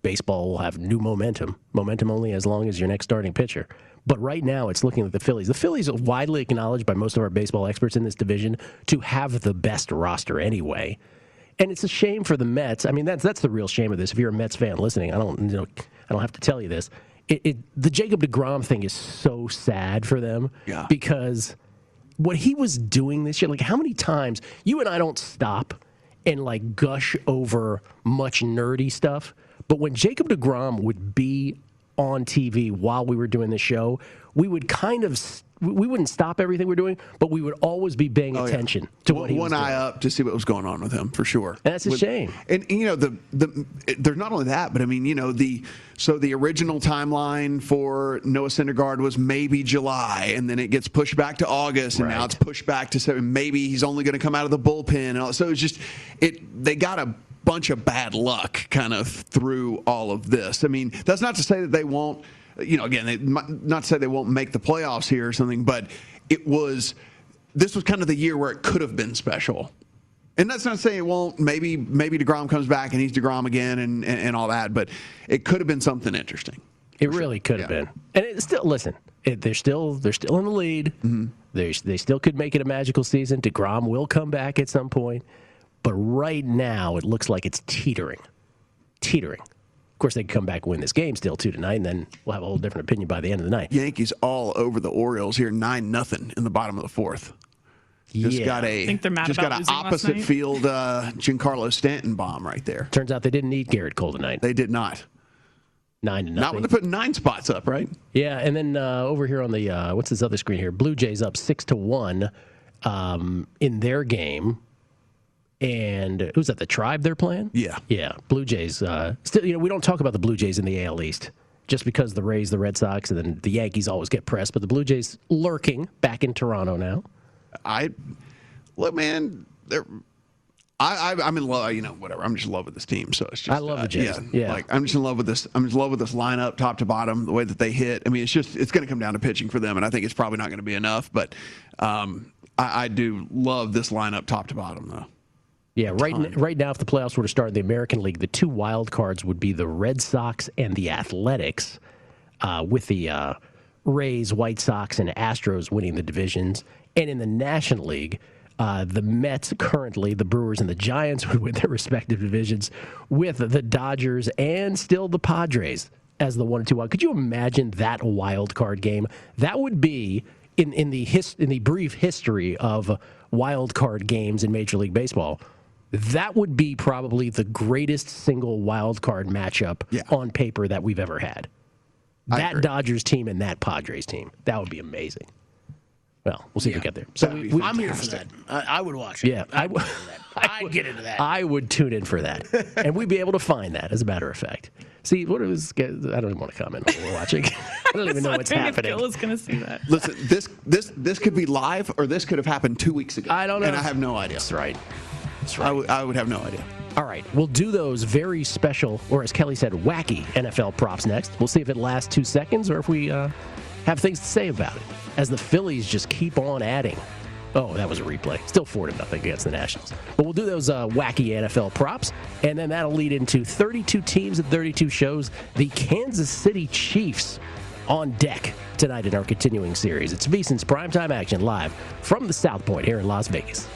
baseball will have new momentum only as long as your next starting pitcher. But right now, it's looking at the Phillies. The Phillies are widely acknowledged by most of our baseball experts in this division to have the best roster anyway. And it's a shame for the Mets. I mean, that's the real shame of this. If you're a Mets fan listening, I don't have to tell you this. The Jacob deGrom thing is so sad for them because what he was doing this year, like how many times you and I don't stop and like gush over much nerdy stuff, but when Jacob deGrom would be on TV while we were doing the show, we would we wouldn't stop everything we're doing, but we would always be paying attention to what he was doing. One eye up to see what was going on with him, for sure. And that's a shame. And there's not only that, but I mean, the original timeline for Noah Syndergaard was maybe July, and then it gets pushed back to August, and now it's pushed back to maybe he's only going to come out of the bullpen. And all. So it's just they got a bunch of bad luck kind of through all of this. I mean, that's not to say that they won't. Again, not to say they won't make the playoffs here or something, but this was kind of the year where it could have been special. And that's not saying it won't. Maybe DeGrom comes back and he's DeGrom again and all that, but it could have been something interesting. It really could have been. And it's still, listen, they're still in the lead. Mm-hmm. They still could make it a magical season. DeGrom will come back at some point. But right now, it looks like it's teetering. Of course, they can come back and win this game still 2-0, and then we'll have a whole different opinion by the end of the night. Yankees all over the Orioles here, 9-0 in the bottom of the 4th. Just got an opposite field Giancarlo Stanton bomb right there. Turns out they didn't need Garrett Cole tonight. They did not. 9-0. Not when they put 9 spots up, right? Yeah, and then over here on the what's this other screen here? Blue Jays up 6-1 in their game. And who's that? The Tribe they're playing? Yeah. Blue Jays. Still, we don't talk about the Blue Jays in the AL East just because the Rays, the Red Sox, and then the Yankees always get pressed. But the Blue Jays lurking back in Toronto now. Look, man. I'm in love. Whatever. I'm just in love with this team. So it's just. I love the Jays. Yeah. Like I'm just in love with this. I'm in love with this lineup, top to bottom, the way that they hit. I mean, it's going to come down to pitching for them, and I think it's probably not going to be enough. But I do love this lineup, top to bottom, though. Yeah, right now, if the playoffs were to start in the American League, the 2 wild cards would be the Red Sox and the Athletics, with the Rays, White Sox, and Astros winning the divisions. And in the National League, the Mets currently, the Brewers, and the Giants would win their respective divisions, with the Dodgers and still the Padres as the 1 and 2 wild. Could you imagine that wild card game? That would be in the brief history of wild card games in Major League Baseball. That would be probably the greatest single wild card matchup on paper that we've ever had. That Dodgers team and that Padres team. That would be amazing. Well, we'll see if we get there. So I'm here for that. I would watch it. Yeah, I'd get into that. I would tune in for that, and we'd be able to find that. As a matter of fact, see what it was. I don't even want to comment on what we're watching. I don't even know what's happening. Gil is going to see that. Listen, this could be live, or this could have happened 2 weeks ago. I don't know, and I have no idea. That's right. I would have no idea. All right, we'll do those very special, or as Kelly said, wacky NFL props next. We'll see if it lasts 2 seconds or if we have things to say about it, as the Phillies just keep on adding. Oh, that was a replay. Still 4-0 against the Nationals. But we'll do those wacky NFL props, and then that'll lead into 32 teams and 32 shows. The Kansas City Chiefs on deck tonight in our continuing series. It's VSiN's Primetime Action live from the South Point here in Las Vegas.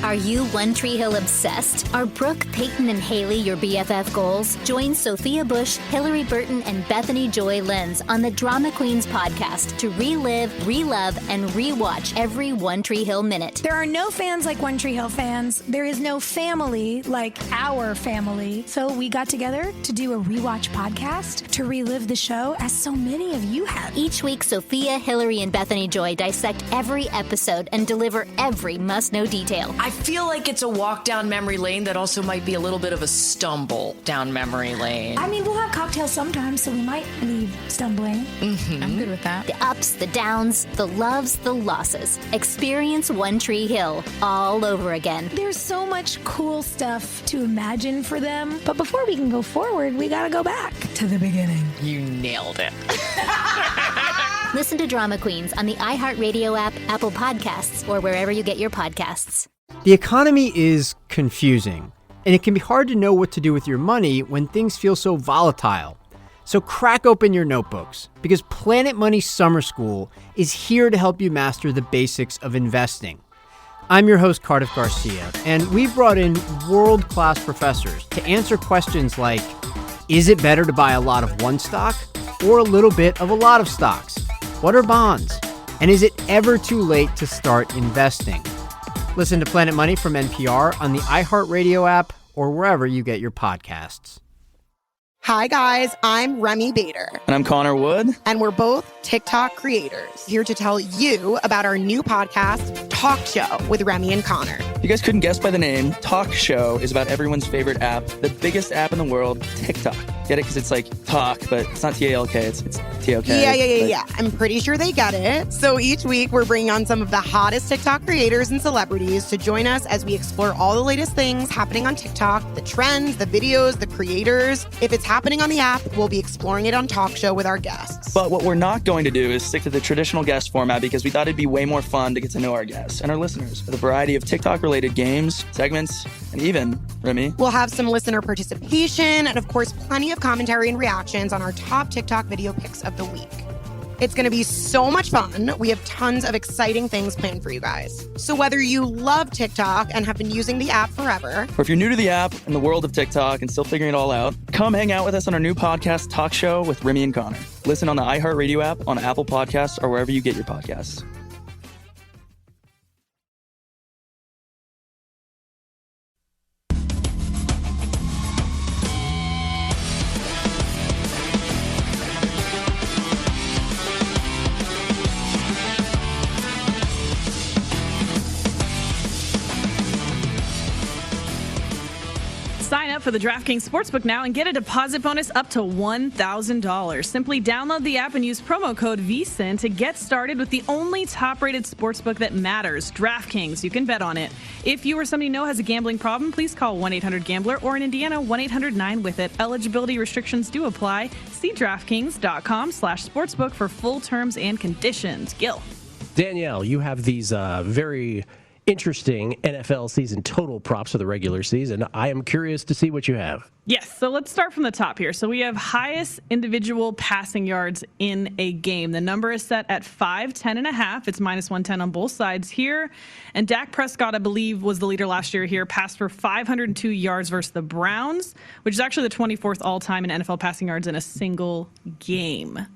Are you One Tree Hill obsessed? Are Brooke, Peyton, and Haley your BFF goals? Join Sophia Bush, Hillary Burton, and Bethany Joy Lenz on the Drama Queens podcast to relive, relove, and rewatch every One Tree Hill minute. There are no fans like One Tree Hill fans. There is no family like our family. So we got together to do a rewatch podcast to relive the show, as so many of you have. Each week, Sophia, Hillary, and Bethany Joy dissect every episode and deliver every must-know detail. I feel like it's a walk down memory lane that also might be a little bit of a stumble down memory lane. I mean, we'll have cocktails sometimes, so we might leave stumbling. Mm-hmm. I'm good with that. The ups, the downs, the loves, the losses. Experience One Tree Hill all over again. There's so much cool stuff to imagine for them. But before we can go forward, we gotta go back to the beginning. You nailed it. Listen to Drama Queens on the iHeartRadio app, Apple Podcasts, or wherever you get your podcasts. The economy is confusing, and it can be hard to know what to do with your money when things feel so volatile. So crack open your notebooks, because Planet Money Summer School is here to help you master the basics of investing. I'm your host, Cardiff Garcia, and we've brought in world-class professors to answer questions like, is it better to buy a lot of one stock or a little bit of a lot of stocks? What are bonds? And is it ever too late to start investing? Listen to Planet Money from NPR on the iHeartRadio app or wherever you get your podcasts. Hi, guys. I'm Remy Bader. And I'm Connor Wood. And we're both TikTok creators, here to tell you about our new podcast, Talk Show with Remy and Connor. You guys couldn't guess by the name. Talk Show is about everyone's favorite app, the biggest app in the world, TikTok. Get it? Because it's like talk, but it's not T-A-L-K, it's T-O-K. Yeah. I'm pretty sure they get it. So each week, we're bringing on some of the hottest TikTok creators and celebrities to join us as we explore all the latest things happening on TikTok, the trends, the videos, the creators. If it's happening on the app, we'll be exploring it on Talk Show with our guests. But what we're not going to do is stick to the traditional guest format, because we thought it'd be way more fun to get to know our guests and our listeners with a variety of TikTok-related games, segments, and even, Remy, we'll have some listener participation and, of course, plenty of commentary and reactions on our top TikTok video picks of the week. It's going to be so much fun. We have tons of exciting things planned for you guys. So whether you love TikTok and have been using the app forever, or if you're new to the app and the world of TikTok and still figuring it all out, come hang out with us on our new podcast, Talk Show with Remy and Connor. Listen on the iHeartRadio app, on Apple Podcasts, or wherever you get your podcasts. up for the DraftKings Sportsbook now and get a deposit bonus up to $1,000. Simply download the app and use promo code VSIN to get started with the only top-rated sportsbook that matters, DraftKings. You can bet on it. If you or somebody you know has a gambling problem, please call 1-800-GAMBLER or in Indiana, 1-800-9-WITH-IT. Eligibility restrictions do apply. See DraftKings.com/sportsbook for full terms and conditions. Gil. Danielle, you have these very interesting NFL season total props for the regular season. I am curious to see what you have. Yes, so let's start from the top here. So we have highest individual passing yards in a game. The number is set at 510.5. It's minus 110 on both sides here. And Dak Prescott, I believe, was the leader last year here, passed for 502 yards versus the Browns, which is actually the 24th all-time in NFL passing yards in a single game.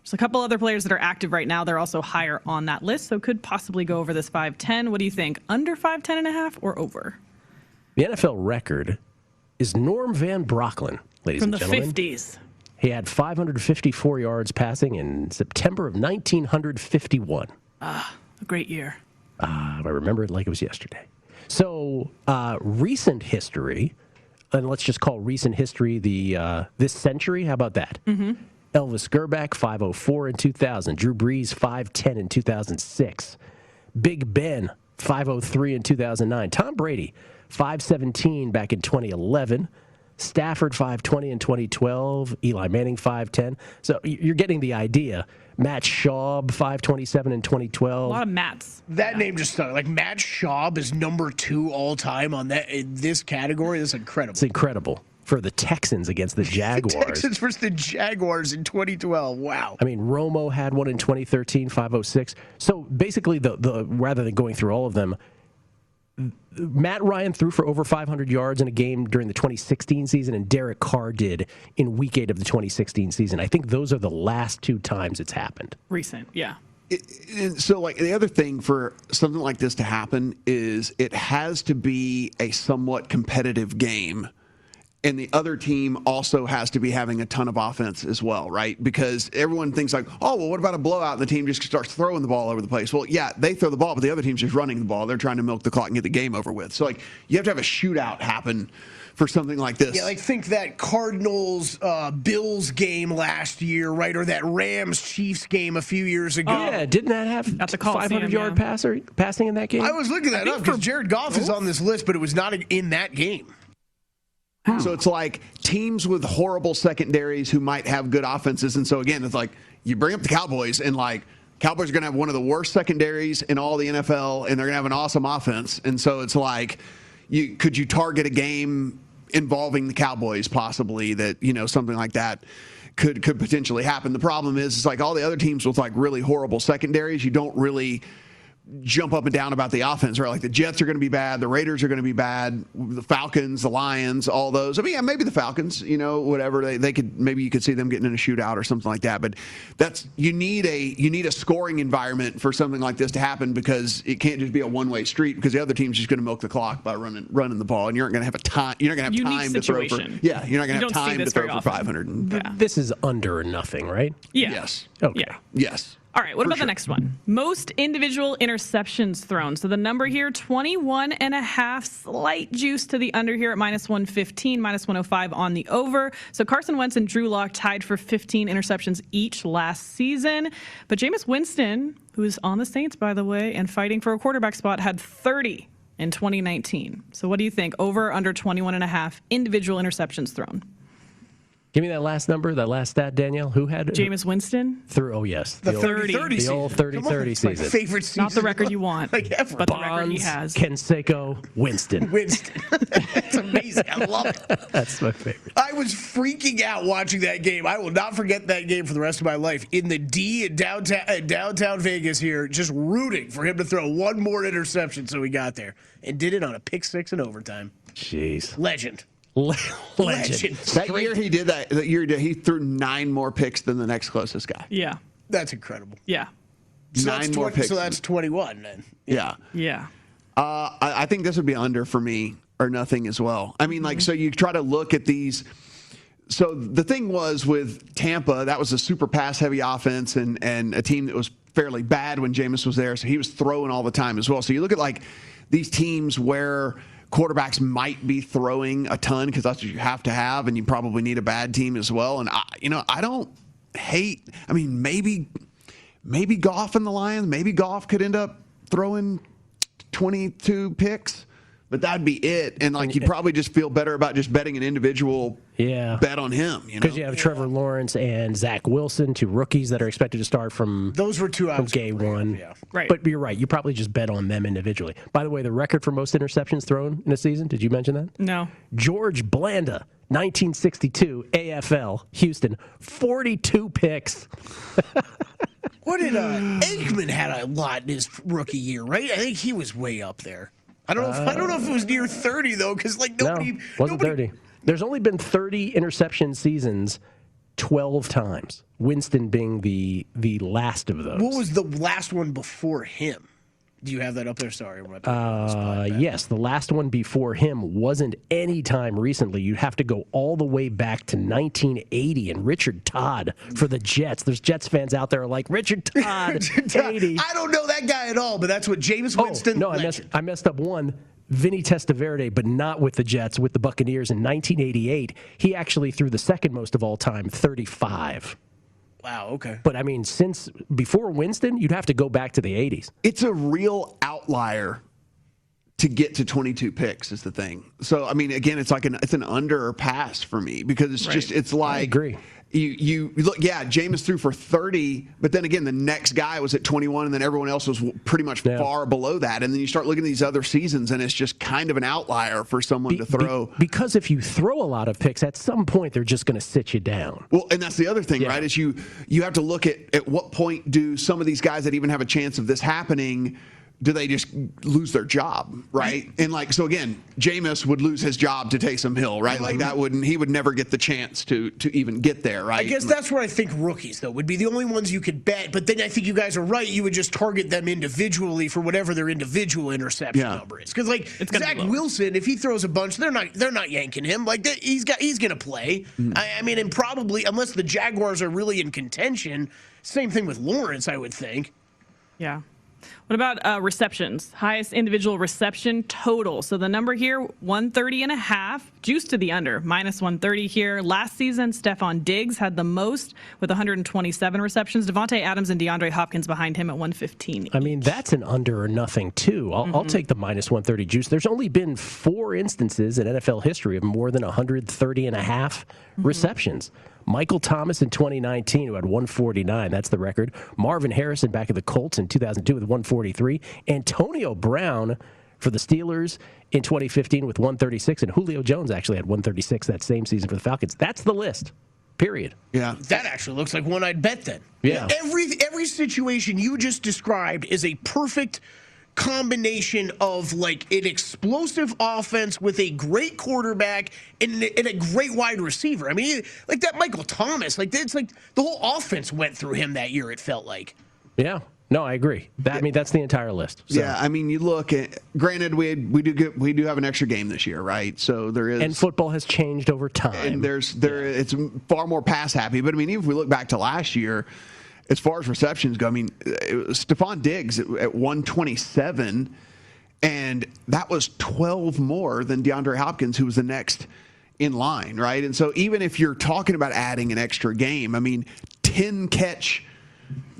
There's a couple other players that are active right now. They're also higher on that list, so could possibly go over this 510. What do you think? Under 510.5 or over? The NFL record is Norm Van Brocklin, ladies and gentlemen. From the 50s. He had 554 yards passing in September of 1951. A great year. I remember it like it was yesterday. So recent history, and let's just call recent history this century. How about that? Mm-hmm. Elvis Gerback, 504 in 2000. Drew Brees, 510 in 2006. Big Ben, 503 in 2009. Tom Brady, 517 back in 2011. Stafford, 520 in 2012. Eli Manning, 510. So you're getting the idea. Matt Schaub, 527 in 2012. A lot of Matts. That name just stuck. Like, Matt Schaub is number 2 all time on that in this category. That's incredible. It's incredible. For the Texans against the Jaguars. The Texans versus the Jaguars in 2012. Wow. I mean, Romo had one in 2013, 506. So basically, the rather than going through all of them, Matt Ryan threw for over 500 yards in a game during the 2016 season, and Derek Carr did in Week 8 of the 2016 season. I think those are the last 2 times it's happened. Recent, yeah. So, like, the other thing for something like this to happen is it has to be a somewhat competitive game. And the other team also has to be having a ton of offense as well, right? Because everyone thinks like, oh, well, what about a blowout? And the team just starts throwing the ball over the place. Well, yeah, they throw the ball, but the other team's just running the ball. They're trying to milk the clock and get the game over with. So, like, you have to have a shootout happen for something like this. Yeah, like think that Cardinals-Bills game last year, right? Or that Rams-Chiefs game a few years ago. Yeah, didn't that have That's a 500-yard passing in that game? I was looking that up because Jared Goff is on this list, but it was not in that game. So it's like teams with horrible secondaries who might have good offenses. And so, again, it's like you bring up the Cowboys, and like Cowboys are going to have one of the worst secondaries in all the NFL, and they're going to have an awesome offense. And so it's like, could you target a game involving the Cowboys possibly that, something like that could potentially happen? The problem is, it's like all the other teams with like really horrible secondaries, you don't really jump up and down about the offense, right? Like the Jets are going to be bad, the Raiders are going to be bad, the Falcons, the Lions, all those. I mean, yeah, maybe the Falcons, whatever they could, maybe you could see them getting in a shootout or something like that. But you need a scoring environment for something like this to happen, because it can't just be a one-way street, because the other team's just going to milk the clock by running the ball, and you aren't going to have time. You're not going to have time to throw for. Yeah, you're not going to have time to throw for 500. Yeah. This is under nothing, right? Yeah. Yes. Okay. Yeah. Yes. All right, what about the next one? Most individual interceptions thrown. So the number here, 21.5, slight juice to the under here at minus 115, minus 105 on the over. So Carson Wentz and Drew Lock tied for 15 interceptions each last season. But Jameis Winston, who is on the Saints, by the way, and fighting for a quarterback spot, had 30 in 2019. So what do you think? Over, under 21.5 individual interceptions thrown? Give me that last number, that last stat, Danielle. Who had Jameis Winston? Oh, yes. The 30-30 The old 30-30 season. My favorite season. Not the record you want, like ever. but the record he has. Canseco, Winston. That's amazing. I love it. That's my favorite. I was freaking out watching that game. I will not forget that game for the rest of my life. In the D in downtown Vegas here, just rooting for him to throw one more interception so he got there. And did it on a pick six in overtime. Jeez. Legend. Legend. That year he did that. That year he threw 9 more picks than the next closest guy. Yeah. That's incredible. Yeah. So 9 more picks. So that's 21 then. Yeah. Yeah. I think this would be under for me, or nothing as well. I mean, so you try to look at these. So the thing was with Tampa, that was a super pass-heavy offense and a team that was fairly bad when Jameis was there. So he was throwing all the time as well. So you look at like these teams where quarterbacks might be throwing a ton because that's what you have to have, and you probably need a bad team as well. And I don't hate. I mean, maybe Goff and the Lions. Maybe Goff could end up throwing 22 picks. But that'd be it, and you'd probably just feel better about just betting an individual bet on him. Because you have Trevor Lawrence and Zach Wilson, 2 rookies that are expected to start from those were 2 out from game one. Yeah. Right. But you're right. You probably just bet on them individually. By the way, the record for most interceptions thrown in a season. Did you mention that? No. George Blanda, 1962 AFL, Houston, 42 picks. What did Aikman had a lot in his rookie year, right? I think he was way up there. I don't know if it was near 30 though, because nobody wasn't 30. There's only been 30 interception seasons 12 times. Winston being the last of those. What was the last one before him? Do you have that up there? Sorry. Yes, the last one before him wasn't any time recently. You'd have to go all the way back to 1980 and Richard Todd for the Jets. There's Jets fans out there like, Richard Todd, 80. I don't know that guy at all, but that's what James Winston. No, I messed up one. Vinny Testaverde, but not with the Jets, with the Buccaneers in 1988. He actually threw the second most of all time, 35. Wow, okay. But, I mean, since before Winston, you'd have to go back to the 80s. It's a real outlier to get to 22 picks is the thing. So, I mean, again, it's an under or pass for me because it's I agree. You look, Jameis threw for 30, but then again, the next guy was at 21, and then everyone else was pretty much far below that. And then you start looking at these other seasons, and it's just kind of an outlier for someone to throw. Because if you throw a lot of picks, at some point they're just going to sit you down. Well, and that's the other thing, right? Is you have to look at what point do some of these guys that even have a chance of this happening, do they just lose their job, right? And so again, Jameis would lose his job to Taysom Hill, right? He would never get the chance to even get there, right? I guess that's where I think rookies, though, would be the only ones you could bet. But then I think you guys are right. You would just target them individually for whatever their individual interception number is. Because Zach Wilson, if he throws a bunch, they're not yanking him. He's going to play. I mean, and probably unless the Jaguars are really in contention, same thing with Lawrence, I would think. Yeah. What about receptions? Highest individual reception total. So the number here, 130.5, juiced to the under, minus 130 here. Last season, Stephon Diggs had the most with 127 receptions. Devontae Adams and DeAndre Hopkins behind him at 115. I mean, that's an under or nothing, too. I'll take the minus 130 juice. There's only been 4 instances in NFL history of more than 130.5 receptions. Michael Thomas in 2019, who had 149. That's the record. Marvin Harrison back at the Colts in 2002 with 143. Antonio Brown for the Steelers in 2015 with 136. And Julio Jones actually had 136 that same season for the Falcons. That's the list. Period. Yeah. That actually looks like one I'd bet then. Yeah. Every situation you just described is a perfect combination of an explosive offense with a great quarterback and a great wide receiver. I mean, that Michael Thomas, it's the whole offense went through him that year, it felt like. Yeah. No, I agree. That's the entire list. So. Yeah, I mean, you look at. Granted, we do have an extra game this year, right? So there is, and football has changed over time. And it's far more pass happy. But I mean, even if we look back to last year, as far as receptions go, I mean, it was Stephon Diggs at 127, and that was 12 more than DeAndre Hopkins, who was the next in line, right? And so even if you're talking about adding an extra game, I mean, 10 catch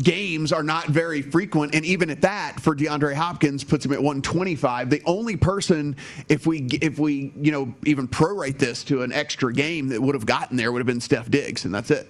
games are not very frequent, and even at that, for DeAndre Hopkins, puts him at 125. The only person, if we even prorate this to an extra game that would have gotten there would have been Steph Diggs, and that's it.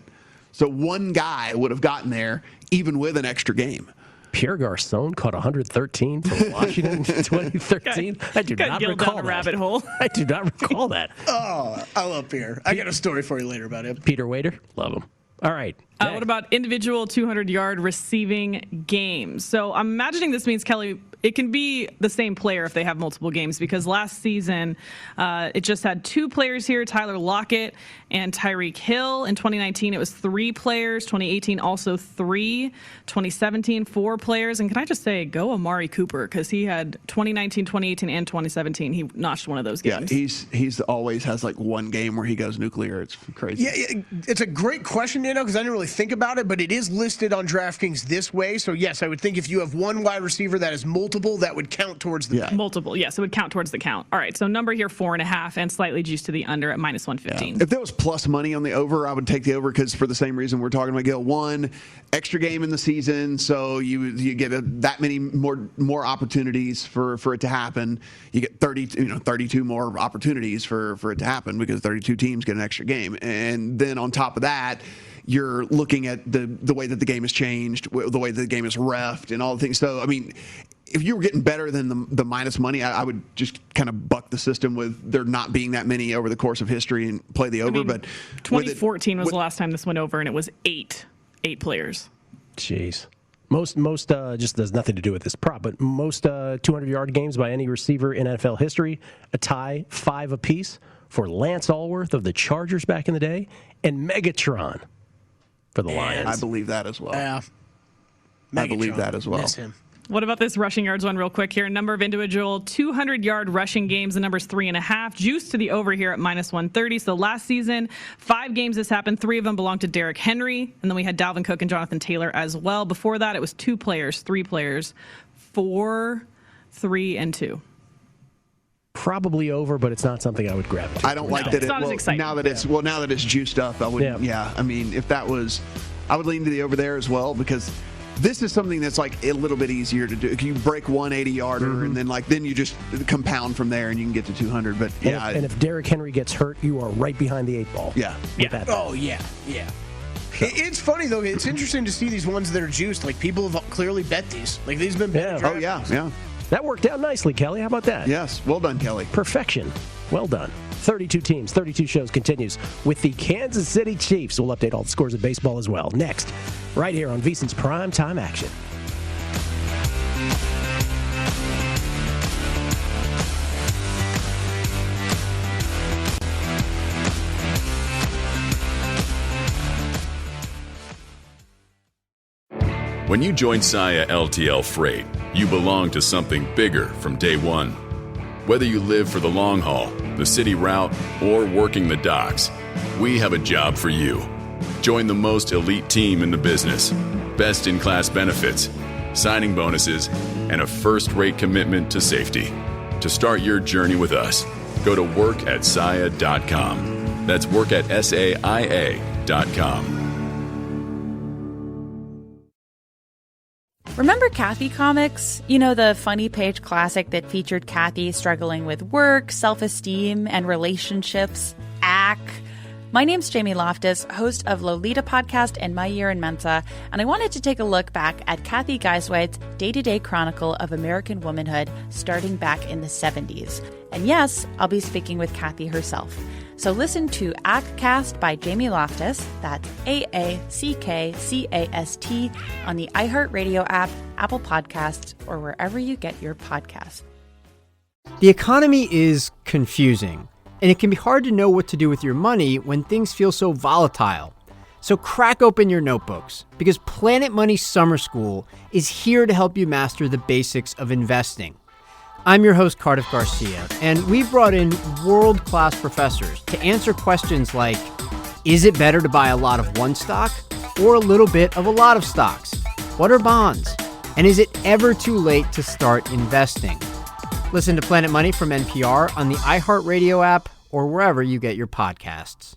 So one guy would have gotten there, even with an extra game. Pierre Garçon caught 113 for Washington in 2013. I do not recall that. Rabbit hole. I do not recall that. Oh, I love Pierre. I got a story for you later about him. Peter Wader, love him. All right. What about individual 200-yard receiving games? So I'm imagining this means, Kelly, it can be the same player if they have multiple games, because last season it just had 2 players here, Tyler Lockett and Tyreek Hill. In 2019, it was 3 players. 2018, also 3. 2017, 4 players. And can I just say, go Amari Cooper, because he had 2019, 2018, and 2017. He notched one of those games. Yeah, he's always has one game where he goes nuclear. It's crazy. Yeah, it's a great question, because I didn't really think about it, but it is listed on DraftKings this way. So, yes, I would think if you have one wide receiver that has multiple multiple that would count towards the bet. Multiple, yes, it would count towards the count. All right, so number here 4.5 and slightly juiced to the under at minus 115. If there was plus money on the over, I would take the over because for the same reason we're talking about, Gil. One, extra game in the season, so you get that many more opportunities for it to happen. You get 32 more opportunities for it to happen because 32 teams get an extra game, and then on top of that, you're looking at the way that the game has changed, the way that the game is reffed, and all the things. So, I mean, if you were getting better than the minus money, I would just kind of buck the system with there not being that many over the course of history and play the over. But 2014 was the last time this went over, and it was eight players. Jeez. Most just has nothing to do with this prop, but most 200-yard games by any receiver in NFL history, a tie, 5 apiece for Lance Allworth of the Chargers back in the day, and Megatron for the Lions. I believe that as well. Yeah. I believe that as well. Miss him. What about this rushing yards one real quick here? Number of individual 200-yard rushing games, the number's 3.5. Juice to the over here at minus 130. So last season, 5 games this happened. 3 of them belonged to Derrick Henry. And then we had Dalvin Cook and Jonathan Taylor as well. Before that, it was 3 players, 4, 3, and 2. Probably over, but it's not something I would grab. I don't like that. It's not as exciting. Now that it's juiced up, I would. Yeah. I mean, if that was, I would lean to the over there as well because this is something that's like a little bit easier to do. If you break 180-yarder and then you just compound from there and you can get to 200. But yeah, and if Derrick Henry gets hurt, you are right behind the 8 ball. Yeah. Oh yeah. It's funny though. It's interesting to see these ones that are juiced. Like people have clearly bet these. Like these have been bet. Oh yeah. That worked out nicely, Kelly. How about that? Yes. Well done, Kelly. Perfection. Well done. 32 teams, 32 shows continues with the Kansas City Chiefs. We'll update all the scores of baseball as well. Next, right here on VSiN's Prime Time Action. When you join Saia LTL Freight, you belong to something bigger from day one. Whether you live for the long haul, the city route, or working the docks, we have a job for you. Join the most elite team in the business. Best-in-class benefits, signing bonuses, and a first-rate commitment to safety. To start your journey with us, go to workatsaia.com. That's workatsaia.com. Remember Kathy Comics? You know, the funny page classic that featured Kathy struggling with work, self-esteem, and relationships? My name's Jamie Loftus, host of Lolita Podcast and My Year in Mensa, and I wanted to take a look back at Kathy Geiswhite's day-to-day chronicle of American womanhood starting back in the 70s. And yes, I'll be speaking with Kathy herself. So listen to ACCast by Jamie Loftus, that's AACKCAST, on the iHeartRadio app, Apple Podcasts, or wherever you get your podcasts. The economy is confusing, and it can be hard to know what to do with your money when things feel so volatile. So crack open your notebooks, because Planet Money Summer School is here to help you master the basics of investing. I'm your host, Cardiff Garcia, and we've brought in world-class professors to answer questions like, is it better to buy a lot of one stock or a little bit of a lot of stocks? What are bonds? And is it ever too late to start investing? Listen to Planet Money from NPR on the iHeartRadio app or wherever you get your podcasts.